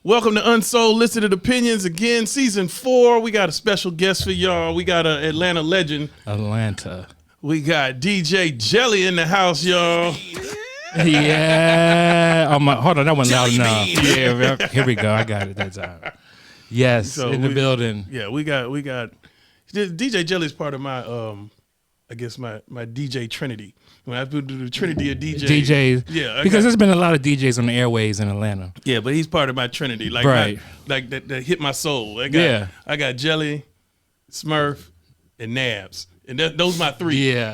Welcome to Unsolicited Opinions again, season 4. We got a special guest for y'all. We got an Atlanta legend. Atlanta. We got DJ Jelly in the house, y'all. Yeah. Hold on, that wasn't loud enough. Yeah, here we go. I got it that time. Yes, so in the building. Yeah, we got DJ Jelly's part of my I guess my DJ Trinity. When I do the Trinity of DJs. Yeah. Because there's been a lot of DJs on the airways in Atlanta. Yeah, but he's part of my Trinity. Like, right. Like that hit my soul. I got Jelly, Smurf, and Nabs. And those my 3. Yeah.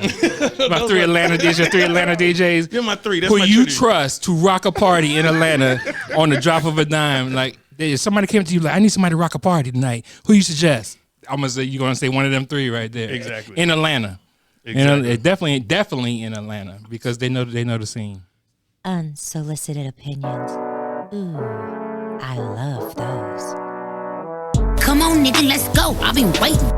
My 3 Atlanta DJs. Your 3 Atlanta DJs. You're my 3. That's who my you Trinity. Trust to rock a party in Atlanta on the drop of a dime. Like, somebody came to you like, I need somebody to rock a party tonight. Who you suggest? I'm gonna say you're gonna say one of them 3 right there. Exactly. In Atlanta. Exactly. Definitely in Atlanta because they know the scene. Unsolicited opinions. Ooh, I love those. Come on, nigga, let's go. I've been waiting.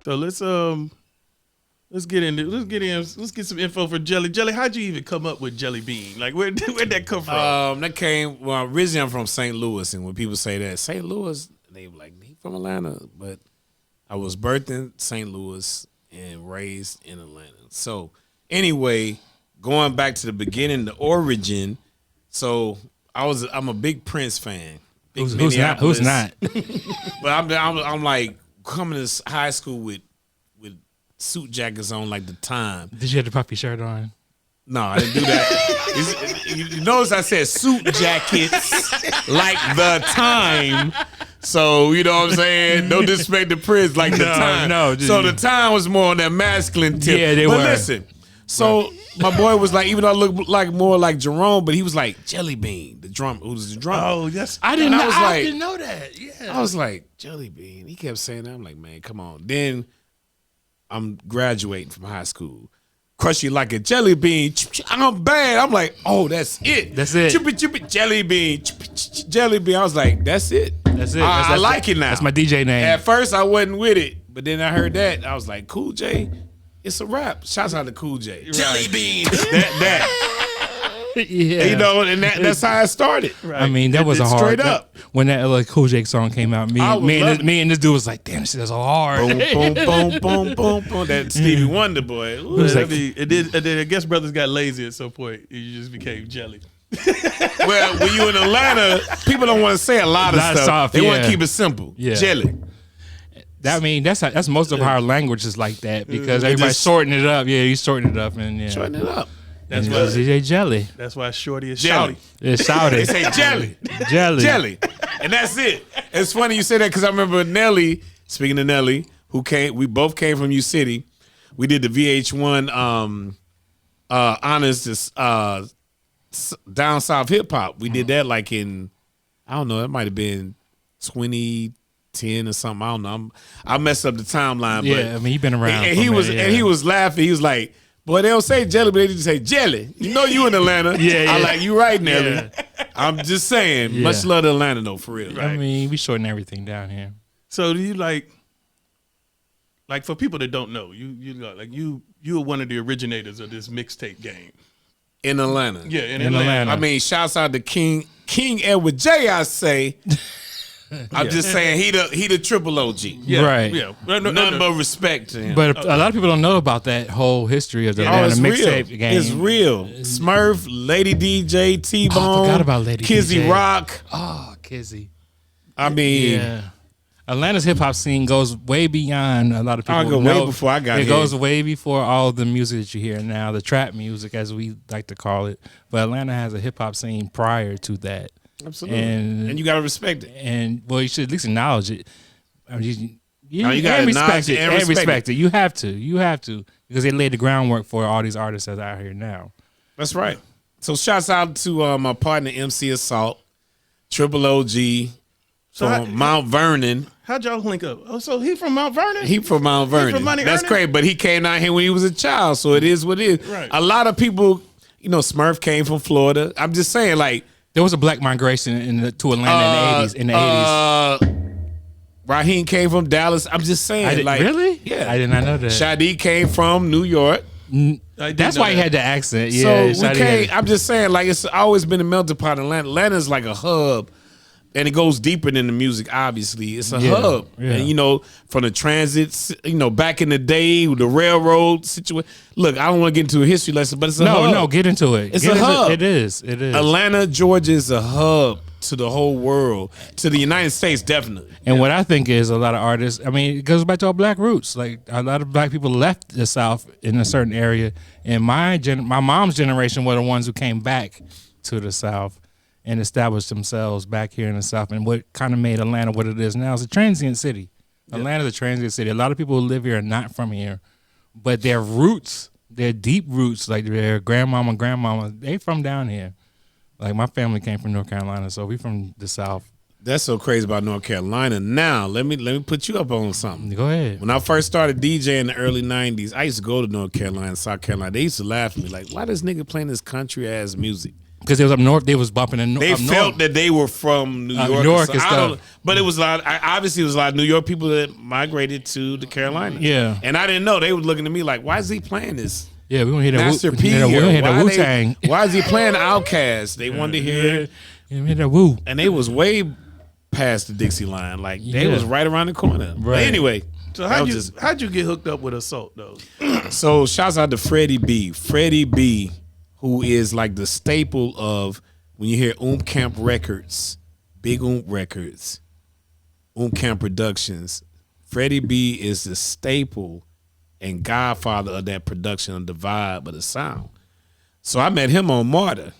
So let's get some info for Jelly. Jelly, how'd you even come up with Jelly Bean? Like where'd that come from? That came originally I'm from St. Louis, and when people say that St. Louis, they be like, he from Atlanta, but I was birthed in St. Louis and raised in Atlanta. So anyway, going back to the beginning, the origin. So I'm a big Prince fan. Who's not? But I'm like coming to high school with suit jackets on like the time. Did you have the puffy shirt on? No, I didn't do that. You notice I said suit jackets like the time. So, you know what I'm saying? No disrespect to Prince, like the time. No, so the time was more on that masculine tip. Yeah, they were. But listen, so my boy was like, even though I look like more like Jerome, but he was like Jelly Bean, the drummer. Who's the drummer? Oh, yes. I didn't know that. Yeah. I was like, Jelly Bean. He kept saying that. I'm like, man, come on. Then I'm graduating from high school. Crush you like a jelly bean. I'm bad. I'm like, oh, that's it. That's it. Jelly bean. Jelly bean. I was like, that's it. That's it. I like it now. That's my DJ name. At first, I wasn't with it, but then I heard that. I was like, Cool J, it's a rap. Shouts out to Cool J. Jelly Bean. That. Yeah. You know, and that's how I started. Right. I mean, that was a hard. Straight up. When that LL Cool J song came out, me and this dude was like, damn, this is so hard. Boom, boom, boom, boom, boom, boom. That Stevie Wonder boy. Ooh, It did. I guess brothers got lazy at some point. You just became Jelly. Well, when you in Atlanta, people don't want to say a lot of stuff. They want to keep it simple. Yeah. Jelly. I mean, that's most of our language is like that because everybody's sorting it up. Yeah, you sorting it up and Sorting it up. That's why DJ Jelly. That's why Shorty is Jelly. Shouty. It's Shouty. They say jelly. Jelly. And that's it. It's funny you say that because I remember Nelly, speaking of Nelly, we both came from U City. We did the VH1 honors down south hip hop. We did that like in, I don't know, it might have been 2010 or something. I don't know. I messed up the timeline. Yeah, but I mean, you've been around. And he was laughing. He was like, boy, they don't say jelly, but they just say jelly. You know you in Atlanta. Yeah. I like you right, Nelly. Yeah. I'm just saying, Yeah. much love to Atlanta though, for real. I mean, we shorten everything down here. So do you like for people that don't know, you were one of the originators of this mixtape game. In Atlanta. Yeah, in Atlanta. I mean, shouts out to King Edward J, I say. I'm just saying he the triple OG. Yeah, right. Yeah. Nothing but respect to him. But a lot of people don't know about that whole history of the Atlanta mixtape game. It's real. Smurf, Lady DJ, T-Bone. I forgot about Lady Kizzy DJ. Rock. Oh, Kizzy. I mean, yeah. Atlanta's hip hop scene goes way beyond a lot of people. I go way before I got here. It goes way before all the music that you hear now, the trap music as we like to call it. But Atlanta has a hip hop scene prior to that. Absolutely. And you gotta respect it. And well, you should at least acknowledge it. I mean, you gotta respect it and respect it. You have to because they laid the groundwork for all these artists that's out here now. That's right. So shouts out to my partner MC Assault, Triple OG, from Mount Vernon. How'd y'all link up? Oh, so he from Mount Vernon? He from Mount Vernon. From Money That's Earning? crazy. But he came down here when he was a child, so it is what it is. Right. A lot of people, You know, Smurf came from Florida. I'm just saying, like, There was a black migration to Atlanta in the 80s. Raheem came from Dallas. I'm just saying, like, really? Yeah, I did not know that. Shadi came from New York. That's why he had the accent. Yeah, So we can't. I'm just saying, like, it's always been a melting pot in Atlanta. Atlanta's like a hub. And it goes deeper than the music, obviously. It's a hub. Yeah. And, you know, from the transit, you know, back in the day, the railroad situation. Look, I don't want to get into a history lesson, but it's a hub. No, get into it. It's a hub. It is. Atlanta, Georgia is a hub to the whole world, to the United States, definitely. And what I think is a lot of artists, I mean, it goes back to our black roots. Like, a lot of black people left the South in a certain area. And my mom's generation were the ones who came back to the South and established themselves back here in the South. And what kind of made Atlanta what it is now is a transient city. Atlanta's a transient city. A lot of people who live here are not from here. But their roots, their deep roots, like their grandmama, they from down here. Like, my family came from North Carolina, so we from the South. That's so crazy about North Carolina. Now, let me put you up on something. Go ahead. When I first started DJing in the early 90s, I used to go to North Carolina, South Carolina. They used to laugh at me like, why this nigga playing this country-ass music? Because it was up north, they was bumping in They up felt north. that they were from New York. New York so and stuff. But it was a lot. Obviously, it was a lot of New York people that migrated to the Carolinas. Yeah. And I didn't know. They were looking at me like, why is he playing this? Yeah, we want to hear that Master Wu. P. We want to hear that Wu-Tang. Why is he playing Outkast? They wanted to hear. Yeah, we hear that Wu. And they was way past the Dixie line. Like, they Yeah. was right around the corner. But Right. anyway. So how'd you get hooked up with Assault though? So shouts out to Freddie B. Freddie B, who is like the staple of when you hear Camp Records, Big Records, Camp Productions. Freddie B is the staple and godfather of that production, of the vibe, of the sound. So I met him on Martyr.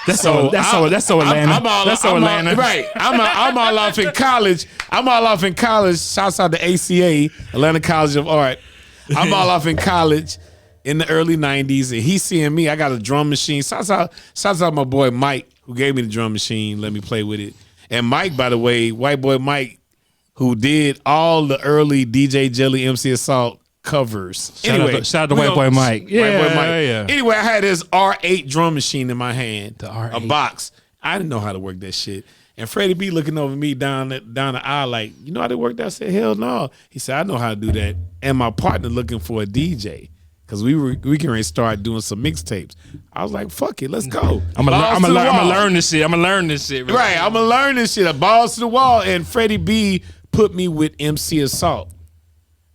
That's so Atlanta. That's so Atlanta. Right. I'm all off in college. Shouts out to ACA, Atlanta College of Art. I'm all off in college in the early 90s, and he's seeing me. I got a drum machine. Shouts out my boy Mike, who gave me the drum machine, let me play with it. And Mike, by the way, white boy Mike, who did all the early DJ Jelly, MC Assault covers. Shout out to white boy Mike. Yeah, white boy Mike. yeah. Anyway, I had this R8 drum machine in my hand, The R8. a box. I didn't know how to work that shit. And Freddie B looking over me down the aisle like, you know how to work that? I said, hell no. He said, I know how to do that. And my partner looking for a DJ. Because we can ready to start doing some mixtapes. I was like, fuck it, let's go. I'm gonna learn this shit. Right, I'm gonna learn this shit. A balls to the wall. And Freddie B put me with MC Assault.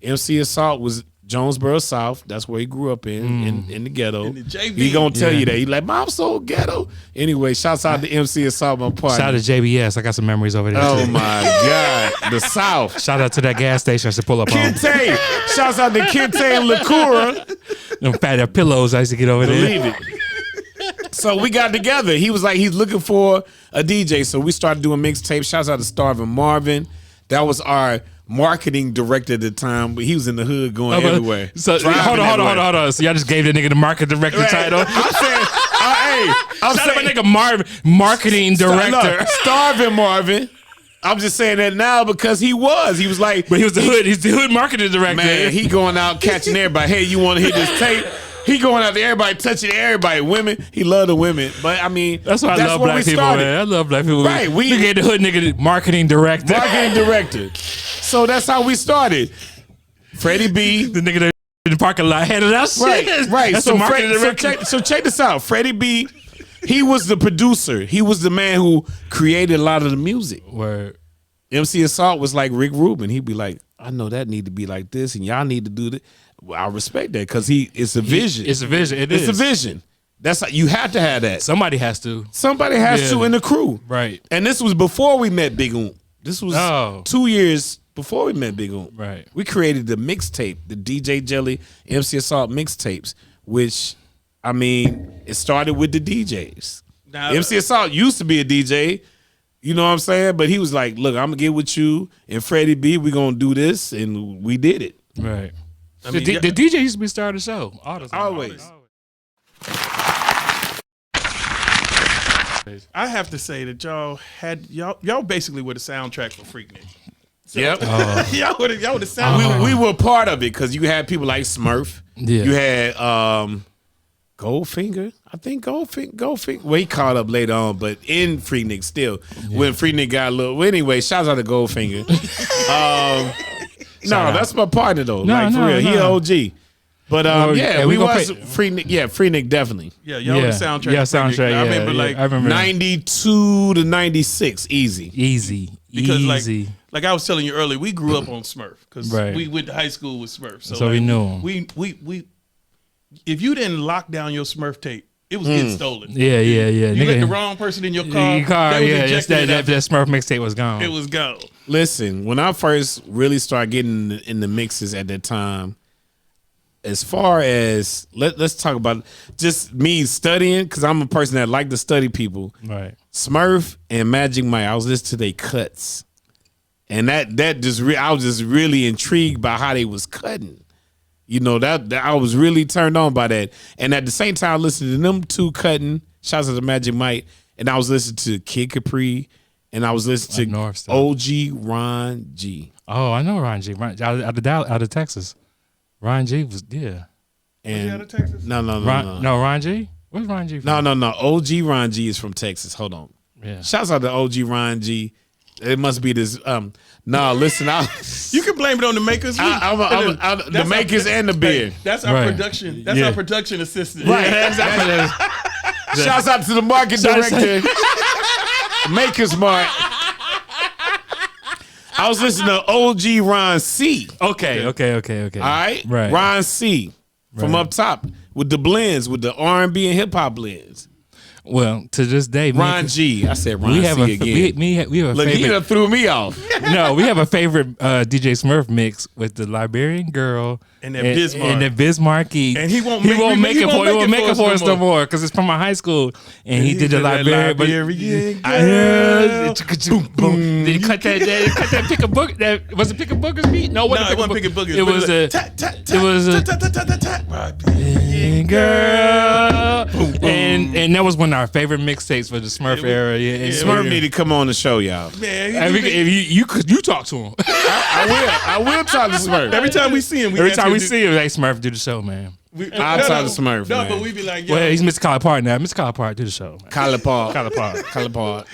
MC Assault was Jonesboro South. That's where he grew up in the ghetto. In the JV. He gonna tell you that. He like, Mom, so ghetto. Anyway, shouts out to MC Assault, my partner. Shout out to JBS. I got some memories over there. Oh too. my God, the South. Shout out to that gas station I should pull up on. Kente. Shouts out to Kente and Lakura. Them fat pillows I used to get over there. Believe it. So we got together. He was like, he's looking for a DJ. So we started doing mixtapes. Shouts out to Starvin Marvin. That was our marketing director at the time, but he was in the hood going everywhere. So hold on. So y'all just gave the nigga the market director title. I'm saying, I'm Shout out saying, my nigga marketing director. Look, Starvin Marvin. I'm just saying that now because he was like, But he's the hood marketing director. man, he going out catching everybody. Hey, you want to hit this tape? He going out to everybody, touching everybody. Women, he love the women. But I mean, That's why I love black people, man. I love black people. Right, we gave the hood nigga the marketing director. Marketing director. So that's how we started. Freddie B. The nigga that in the parking lot handed out shit. Right. That's So, the marketing director. check this out. Freddie B. He was the producer. He was the man who created a lot of the music. Word. MC Assault was like Rick Rubin. He'd be like, I know that need to be like this, and y'all need to do that. Well, I respect that because it's a vision. It's a vision. It's a vision. That's you have to have that. Somebody has to. Somebody has to in the crew. Right. And this was before we met Big Oom. This was 2 years before we met Big Oom. Right. We created the mixtape, the DJ Jelly, MC Assault mixtapes, which, I mean, it started with the DJs. Now, MC Assault used to be a DJ, you know what I'm saying? But he was like, look, I'm going to get with you and Freddie B. We're going to do this. And we did it. Right. I mean, the DJ used to be starting the show. All the time. Always. I have to say that y'all basically were the soundtrack for Freaknik. Yep. y'all were the soundtrack. We were part of it because you had people like Smurf. Yeah. You had Goldfinger. I think Goldfinger. Well, he caught up later on, but in Freaknik still. When Freaknik got a little. Well, anyway, shouts out to Goldfinger. No, that's my partner though. No, like for no, real, he no. OG. But yeah, we we was gonna Freaknik. Yeah, Freaknik definitely. Yeah, y'all the soundtrack. Yeah, soundtrack. I remember I remember 92 to 96, easy. because easy. like I was telling you earlier, we grew up on Smurf because Right. we went to high school with Smurf. So we knew 'em. We if you didn't lock down your Smurf tape, it was getting stolen. Yeah. You let the wrong person in your car. Your car, they was yeah, ejecting it that Smurf mixtape was gone. It was gone. Listen, when I first really started getting in the mixes at that time, as far as let's talk about just me studying, because I'm a person that like to study people. Right. Smurf and Magic Mike, I was listening to their cuts, and that just I was just really intrigued by how they was cutting. You know that I was really turned on by that, and at the same time, listening to them two cutting. Shouts out to Magic Mike, and I was listening to Kid Capri, and I was listening to North stuff. OG Ron G. Oh, I know Ron G. Out of Texas. Ron G was And out of Texas? No. Ron G. Where's Ron G from? No. OG Ron G is from Texas. Hold on. Yeah. Shouts out to OG Ron G. It must be this. No, listen. You can blame it on the makers. The makers and the beer. That's our Right. production. That's Yeah. our production assistant. Right. Shouts out to the market director. Makers Mart. I was listening to OG Ron C. Okay. All right, Right. Ron C. From Right. up top with the blends, with the R&B and hip hop blends. Well, to this day, Ron G. I said Ron we have C a again. we have a Look, he favorite. done threw me off. No, we have a favorite DJ Smurf mix with the Liberian girl And that Bismarck. and the Bismarcky. And he won't make it for us no more. more because it's from my high school. And he did the Liberian. Liberian Boom. Did he cut that pick a book? That was it. Pick a booger's beat? No, No, it wasn't Pick a Booger's. It was a. It was a. Girl, and that was one of our favorite mixtapes for the Smurf era. Yeah, and Smurf need to come on the show, y'all. Man, if you talk to him. I will talk to Smurf. every time we see him, Every time we see him, like Smurf, do the show, man. I'll talk to Smurf, No, man. but we be like, yo, Well, he's Mr. Collar Park now. Mr. Collar Park, do the show, man. Collar Paul. Collar Park.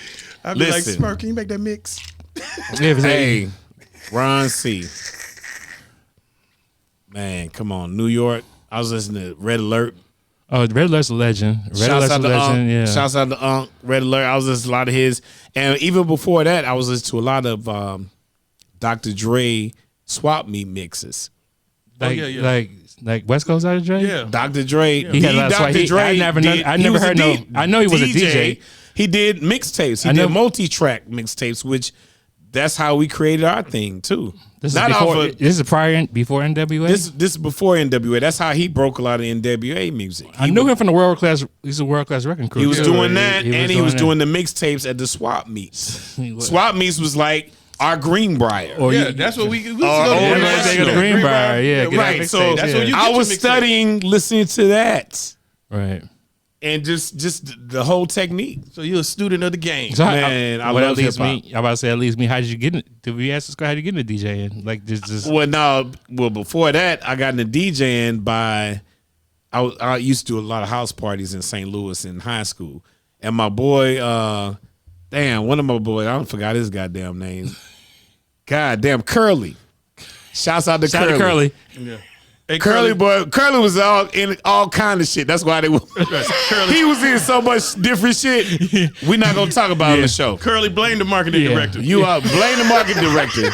I be like, listen. Smurf, can you make that mix? Hey, Ron C. Man, come on. New York. I was listening to Red Alert. Oh, Red Alert's a legend. Red Shouts Alert's out a to legend. Unc. Yeah. Shouts out to Unc. Red Alert. I was listening to a lot of his. And even before that, I was listening to a lot of Dr. Dre swap meet mixes. Like West Coast out of Dre. Yeah. Dr. Dre. He had a lot of swag. Dr. Dre. I never heard no. I know he was a DJ. He did mixtapes. He did multi-track mixtapes, which that's how we created our thing too. This Not is before, off of, this is before NWA. this is before NWA. That's how he broke a lot of NWA music. I knew him from the world class. He's a world class record crew. He was too. doing that, and he was that. doing the mixtapes at the swap meets. He was. Swap meets was like our Greenbrier. Or Yeah, you- that's what we go to. Oh, the yeah, Greenbrier. they go to Greenbrier, yeah, get right. that So mixtape, that's what you I get was your mixtape. studying, listening to that, right. and just the whole technique. So you're a student of the game. So Man, I what love at least hip-hop. me. I'm about to say at least me. How did you get in? Did we ask this guy how did you get into DJing? Like just Well, before that, I got into DJing by I used to do a lot of house parties in St. Louis in high school, and my boy, one of my boys, I don't forgot his goddamn name. Goddamn Curly. Shouts out to shout out Curly. to Curly. Yeah. Hey, Curly boy, Curly was all in all kind of shit. That's why they were. He was in so much different shit. We're not gonna talk about it on the show. Curly, blame the marketing Yeah. director. You are blame the market director.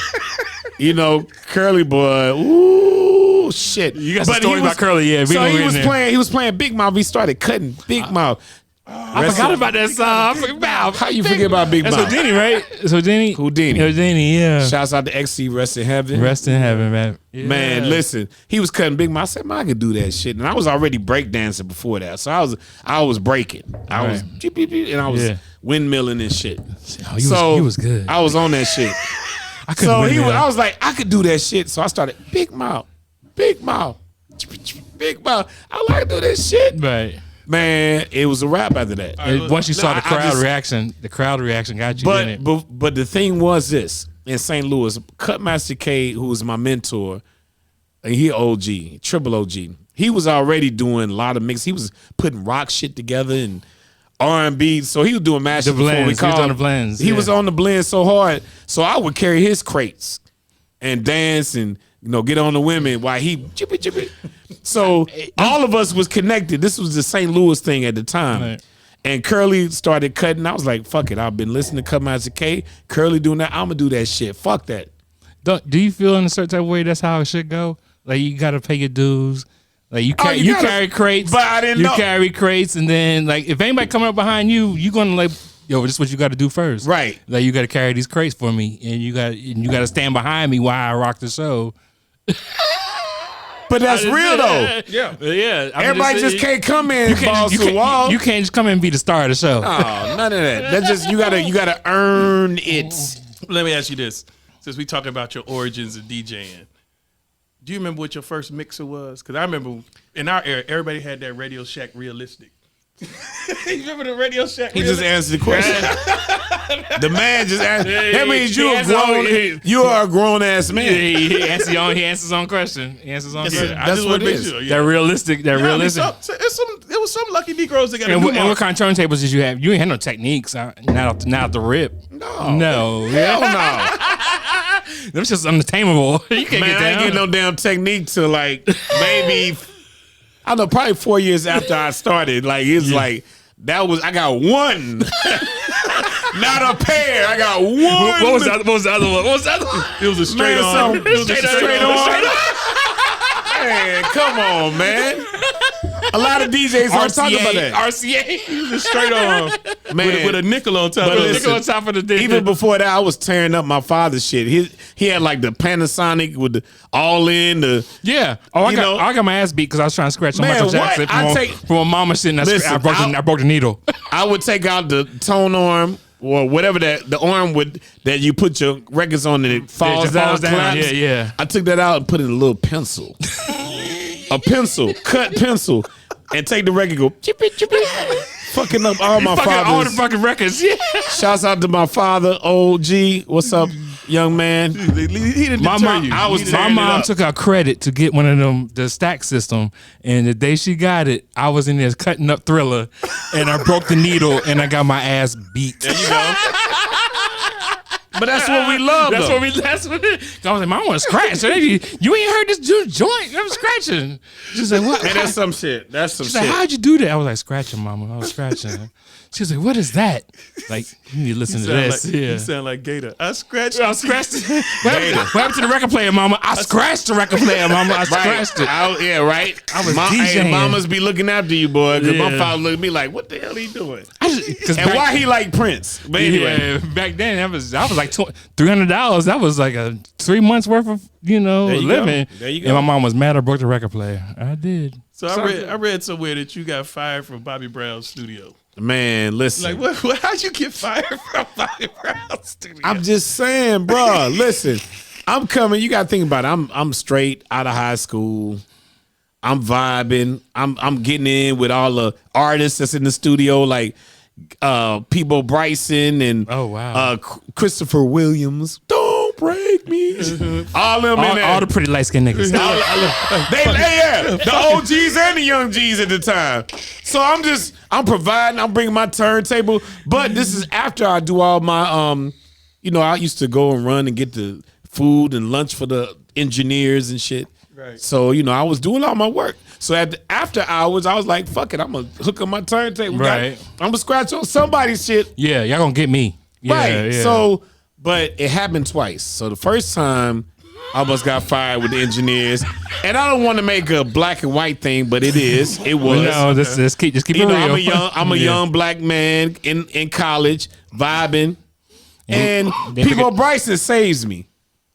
You know, Curly boy. Ooh, shit. You got some stories about Curly, yeah. We So gonna he get in was there. playing. He was playing Big Mouth. He started cutting Big Mouth. I forgot about that song. How you forget about Big That's Mouth? Houdini, right? It's Houdini. Houdini. Yeah. Shouts out to XC, rest in heaven. Rest in heaven, man. Yeah. Man, listen, he was cutting Big Mouth. I said, man, I could do that shit. And I was already breakdancing before that. So I was breaking. I was Right. beep, beep, beep, and I was Yeah. windmilling and shit. Oh, he was good. I was on that shit. I couldn't So win that. I was like, I could do that shit. So I started Big Mouth, Big Mouth, Big Mouth. I like to do this shit. Right. Man, it was a rap after that. And once you saw the I crowd just- reaction, got you in it. But the thing was this in St. Louis, Cutmaster K, who was my mentor, and he OG, triple OG. he was already doing a lot of mix. He was putting rock shit together and R&B. So he was doing mashups before we blends. He was called on the blends. He was on the blend so hard. So I would carry his crates and dance and get on the women while he chippy chippy. So all of us was connected. This was the St. Louis thing at the time. Right. And Curly started cutting. I was like, fuck it. I've been listening to Cut Master K. Curly doing that. I'm going to do that shit. Fuck that. Do you feel in a certain type of way that's how it should go? Like you got to pay your dues. Like you carry crates. But I didn't know. You carry crates, and then like if anybody coming up behind you, you gonna like, yo, this is what you got to do first. Right. Like you got to carry these crates for me, and you got to stand behind me while I rock the show. But that's real though. Yeah. Yeah. Everybody just can't come in and balls to the wall. You can't just come in and be the star of the show. Oh, none of that. That's just you gotta earn it. Let me ask you this: since we talking about your origins of DJing, do you remember what your first mixer was? Because I remember in our era, everybody had that Radio Shack Realistic. You remember the Radio Shack? He just answered the question. The man just answered. That means you are a grown ass man. He answers his own question. He answers his own question. That's what it is. Sure, That realistic. That realistic. It was some lucky Negroes that got And what kind of turntables did you have? You ain't had no techniques. Not out the rip. No. Hell no. That's just untamable. You can't get down. I ain't getting no damn technique till like maybe I don't know, probably 4 years after I started. Like it's like that was I got one. Not a pair. I got one. What was the other one? It was a straight on. It was a straight on. Man, come on, man. A lot of DJs don't talk about that. RCA. Straight on. Man. With a nickel on top. But of it. listen, on top of the dick. even before that, I was tearing up my father's shit. He had like the Panasonic with the all in the. Yeah. Oh, I got my ass beat because I was trying to scratch on Man, Michael Jackson what? from a mama shit. And Listen, I broke the needle. I would take out the tone arm or whatever the arm that you put your records on and it falls down. Collapse. Yeah. I took that out and put in a little pencil. A pencil, cut pencil, and take the record and go chippy chippy, fucking up all my father's. All the fucking records. Yeah. Shouts out to my father, OG. What's up, young man? He didn't My deter mom- you. I was He didn't My tear it mom up. took out credit to get one of them, the stack system, and the day she got it, I was in there cutting up Thriller, and I broke the needle, and I got my ass beat. There you go. But that's what we love. That's though. what we. That's what. I was like, Mom, I want to scratch. So you ain't heard this joint? I'm scratching. She's like, what? Man, that's some shit. That's some She's shit. like, how'd you do that? I was like, scratching, Mama. I was scratching. She was like, what is that? Like, you need to listen to this. You sound like Gator. I scratched. I scratched it. What happened to the record player, Mama? I scratched the record player, Mama. I scratched it. Yeah, right. I was Hey, DJing. mamas be looking after you, boy. Because my Yeah. father looked at me like, what the hell he doing? And Why he like Prince? But anyway. Yeah, back then I was like $300. That was like a 3 months worth of you living. go. There you go. And my mom was mad I broke the record player. I did. So I read somewhere that you got fired from Bobby Brown's studio. Man, listen. Like, what? How'd you get fired from Bobby Brown's studio? I'm just saying, bro. Listen, I'm coming. You got to think about it. I'm straight out of high school. I'm vibing. I'm getting in with all the artists that's in the studio, like Peebo Bryson and Oh, wow. Christopher Williams. Don't break me. All them in there. All the pretty light skinned niggas. The OGs and the young G's at the time. So I'm providing, I'm bringing my turntable, but this is after I do all my, I used to go and run and get the food and lunch for the engineers and shit. Right. So, I was doing all my work. So after hours, I was like, fuck it, I'm going to hook up my turntable. Right. I'm going to scratch on somebody's shit. Yeah, y'all gonna get me. Yeah, Right. yeah. So, but it happened twice. So the first time I almost got fired with the engineers. And I don't want to make a black and white thing, but it is. It was. No, just keep it real. I'm a young black man in college, vibing. And Peebo Bryson saves me.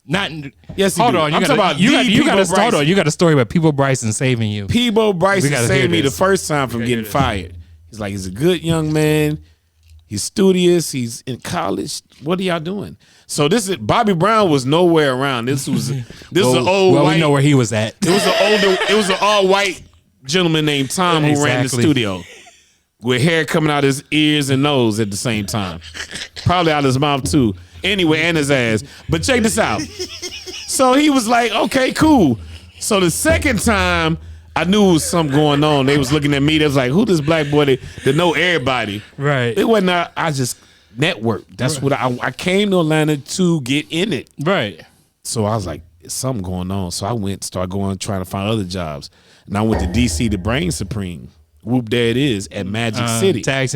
Not Yes, he hold do. on. I'm talking about you got Peebo hold Bryson. on. You got a story about Peebo Bryson saving you. Peebo Bryson We gotta saved hear me the this. first time from getting fired. He's like, he's a good young man. He's studious. He's in college. What are y'all doing? So Bobby Brown was nowhere around. This was an old Well, white. we know where he was at. It was an all white gentleman named Tom who ran the Exactly. studio with hair coming out his ears and nose at the same time. Probably out his mouth too. Anyway, and his ass. But check this out. So he was like, okay, cool. So the second time I knew it was something going on. They was looking at me. They was like, who this black boy that know everybody? Right. It wasn't, I just networked. That's what I came to Atlanta to get in it. Right. So I was like, there's something going on. So I started going, trying to find other jobs. And I went to DC to Brain Supreme. Whoop, there it is at Magic City. Tag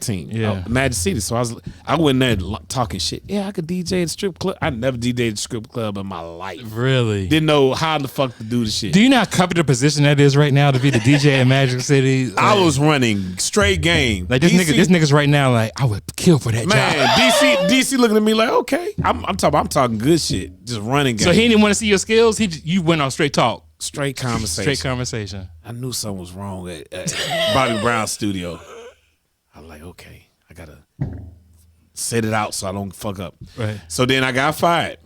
team. Yeah. Magic City. So I went there talking shit. Yeah, I could DJ at strip club. I never DJed at strip club in my life. Really? Didn't know how the fuck to do the shit. Do you not cover the position that is right now to be the DJ at Magic City? Like, I was running straight game. Like this nigga's right now. Like I would kill for that Man, job. DC looking at me like, okay, I'm talking good shit, just running game. So he didn't want to see your skills. You went on straight talk, straight conversation. I knew something was wrong at Bobby Brown's studio. I was like, okay, I gotta set it out so I don't fuck up. Right. So then I got fired.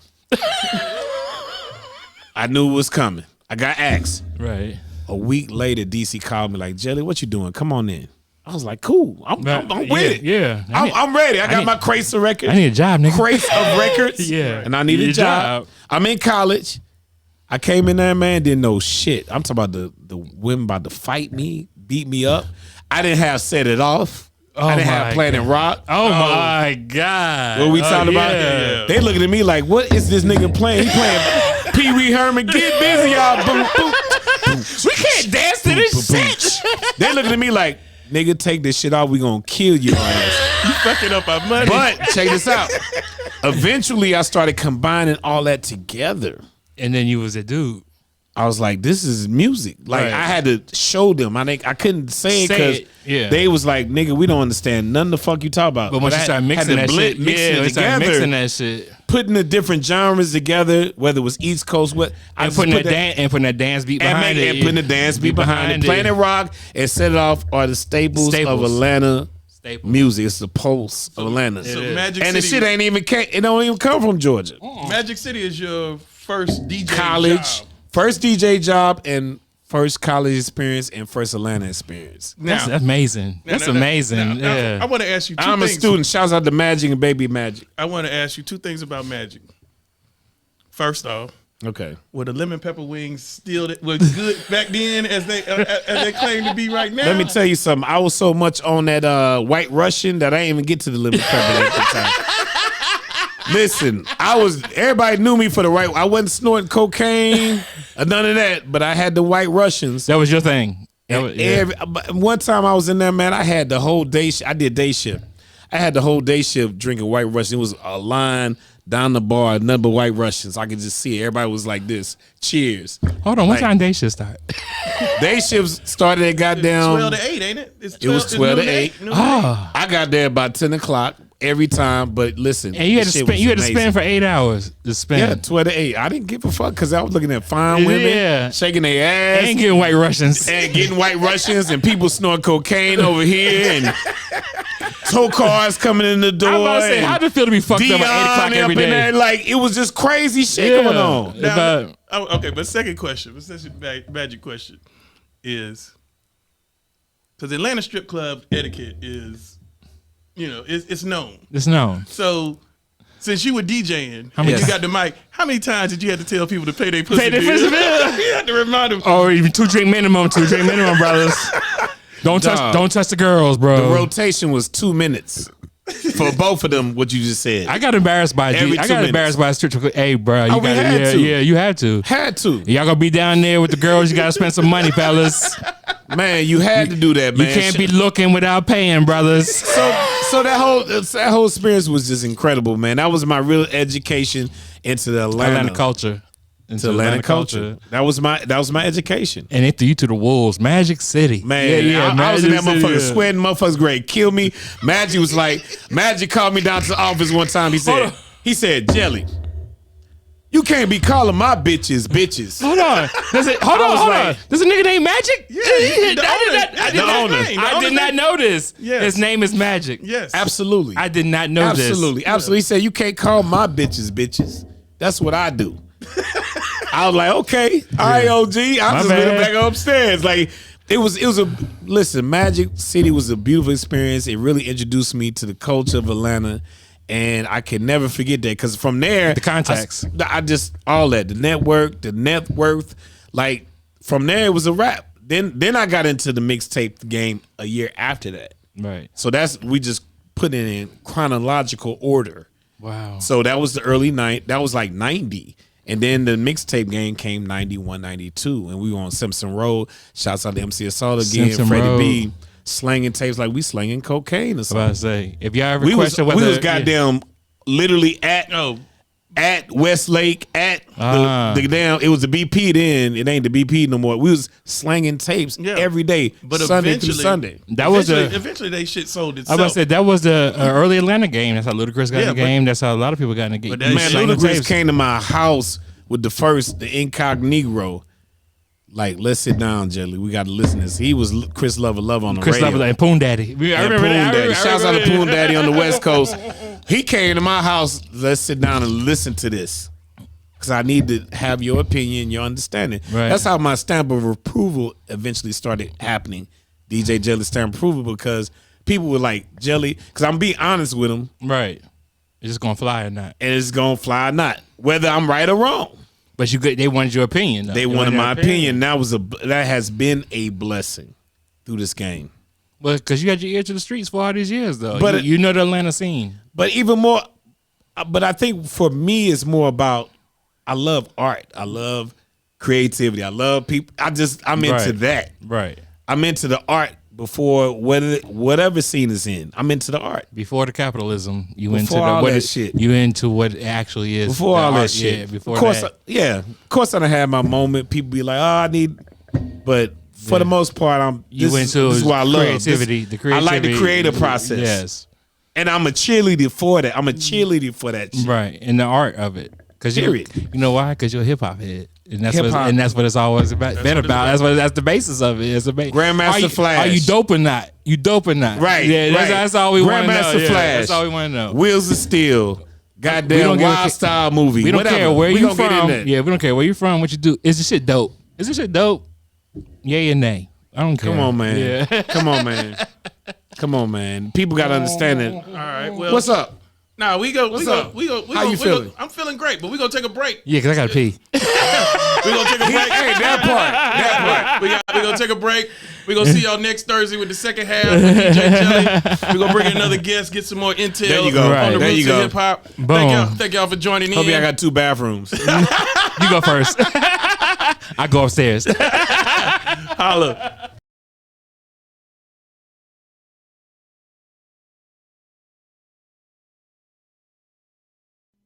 I knew it was coming. I got axed. Right. A week later, DC called me like, Jelly, what you doing? Come on in. I was like, cool. I'm with it. Yeah. I'm ready. I got my crates of records. I need a job, nigga. Crates of records. Yeah. And I need a job. I'm in college. I came in there, man, didn't know shit. I'm talking about the women about to fight me, beat me up. I didn't have Set It Off. I didn't have Planet Rock. Oh my God. What we talking about? Yeah. They looking at me like, what is this nigga playing? He playing Pee Wee Herman. Get busy, y'all. Boom, boom. We can't dance to this shit. They looking at me like, nigga, take this shit off. We gonna kill your ass. You fucking up our money. But check this out. Eventually, I started combining all that together. And then you was a dude. I was like, this is music. Like, Right. I had to show them. I couldn't say it because they was like, nigga, we don't understand none the fuck you talk about. But once you start mixing that shit, mixing that shit, putting the different genres together, whether it was East Coast, putting that dance beat behind it, and putting the dance beat behind it. Planet Rock and Set It Off are the staples. Of Atlanta music. It's the pulse of Atlanta. So Magic and City, the shit ain't even it don't even come from Georgia. Magic City is your first DJ college. job. First DJ job and first college experience and first Atlanta experience. That's amazing. That's amazing. Now, I want to ask you two things. I'm a student. Shouts out to Magic and Baby Magic. I want to ask you two things about Magic. First off, okay, were the lemon pepper wings still was good back then as they claim to be right now? let me tell you something. I was so much on that White Russian that I didn't even get to the lemon pepper at the time. Listen, everybody knew me for the right. I wasn't snorting cocaine or none of that, but I had the White Russians. That was your thing. One time I was in there, man, I had the whole day. I did day shift. I had the whole day shift drinking White Russian. It was a line down the bar, nothing but White Russians. I could just see it. Everybody was like this. Cheers. Hold on, what time day shift start? Day shifts started at goddamn 12 to 8, ain't it? It was 12 to 8. I got there about 10 o'clock. Every time, but listen, and you had to spend for 8 hours to spend. Yeah, 12 to 8. I didn't give a fuck because I was looking at fine women, shaking their ass, and getting White Russians, and people snorting cocaine over here, and tow cars coming in the door. I'm about to say, how did it feel to be fucked up at 8 o'clock every day? There, like it was just crazy shit going on. Now, okay, but second question, magic question is because Atlanta strip club etiquette is. It's known. It's known. So, since you were DJing and you got the mic, how many times did you have to tell people to pay their pussy bill? You had to remind them. Oh, even 2 drink minimum, brothers. Don't touch the girls, bro. The rotation was 2 minutes for both of them. What you just said. I got embarrassed by a strip club. Hey, bro, you you had to. Had to. Y'all gonna be down there with the girls. You gotta spend some money, fellas. Man, you had to do that, man. You can't be looking without paying, brothers. So that whole experience was just incredible, man. That was my real education into the Atlanta culture. Into Atlanta culture. That was my education. And it threw you to the wolves. Magic City. Man, I was in that motherfucker sweating. Motherfuckers great. Kill me. Magic called me down to the office one time. He said, Jelly, you can't be calling my bitches. Hold on. Hold on. There's a nigga named Magic? Yeah, I did not know this. Yes. His name is Magic. Yes. Absolutely. I did not know this. Absolutely. He said, you can't call my bitches. That's what I do. I was like, okay. All right, OG. I just went back upstairs. Like, listen, Magic City was a beautiful experience. It really introduced me to the culture of Atlanta. And I can never forget that because from there, the contacts, I just all that, the network, the net worth, like from there it was a wrap. Then I got into the mixtape game a year after that. Right. So we just put it in chronological order. Wow. So that was the early that was like 90. And then the mixtape game came 91, 92. And we were on Simpson Road. Shouts out to MC Assault again, Simpson Freddie Road. B. Slanging tapes like we slanging cocaine or I was something. about to say, if y'all ever We was question whether goddamn literally at Westlake, at the damn, it was the BP then. It ain't the BP no more. We was slanging tapes every day, but Sunday through Sunday. Eventually they shit sold I itself. was about to say that was the early Atlanta game. That's how Ludacris got in the game. That's how a lot of people got in the game. But Man, Ludacris came to my house with the incognito. Like, let's sit down, Jelly. We got to listen to this. He was Chris Lover on the Chris radio. Lover and Poon Daddy. I remember that. Shouts out to Poon Daddy on the West Coast. He came to my house. Let's sit down and listen to this. Because I need to have your opinion, your understanding. Right. That's how my stamp of approval eventually started happening. DJ Jelly stamp of approval, because people were like, Jelly, because I'm being honest with them. Right. It's just going to fly or not. And it's going to fly or not. Whether I'm right or wrong. But they wanted your opinion, though. They wanted my opinion. That has been a blessing through this game. But because you had your ear to the streets for all these years, though. But you know the Atlanta scene. But even more, but I think for me, it's more about, I love art. I love creativity. I love people. I'm into that. Right. I'm into the art before whatever scene is in. I'm into the art. Before the capitalism, Before all that shit. You into what it actually is. Before all art, that shit. Yeah, before of course, that. Of course I done had my moment. People be like, I need, but for the most part, this is what I love. Creativity. The creativity. I like the creative process. Yes. And I'm a cheerleader for that. I'm a cheerleader for that shit. Right. And the art of it. You know why? Because you're a hip hop head. And that's what it's always been about. That's the basis of it. It's Grandmaster Flash. Are you dope or not? You dope or not? Right. Yeah, that's all we want to know. Grandmaster Flash. That's all we want to know. Wheels of Steel. Goddamn Wild Style movie. We don't Whatever. care where you from. Yeah, we don't care where you from, what you do. Is this shit dope? Is this shit dope? Yay or nay? I don't care. Come on, man. Yeah. Come on, man. Come on, man. People got to understand it. All right. Well, what's up? Nah, we go. How you feeling? I'm feeling great, but we gonna take a break. Yeah, because I got to pee. We gonna take a break. Hey, that part. We gonna take a break. We gonna see y'all next Thursday with the second half of DJ Jelly. We gonna bring in another guest, get some more intel There you go. on the There roots you of go. hip hop. Boom. Thank y'all for joining in. Hope y'all got 2 bathrooms. You go first. I go upstairs. Holla.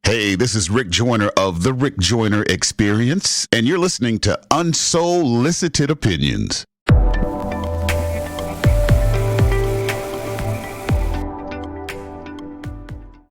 Hey, this is Rick Joyner of The Rick Joyner Experience, and you're listening to Unsolicited Opinions.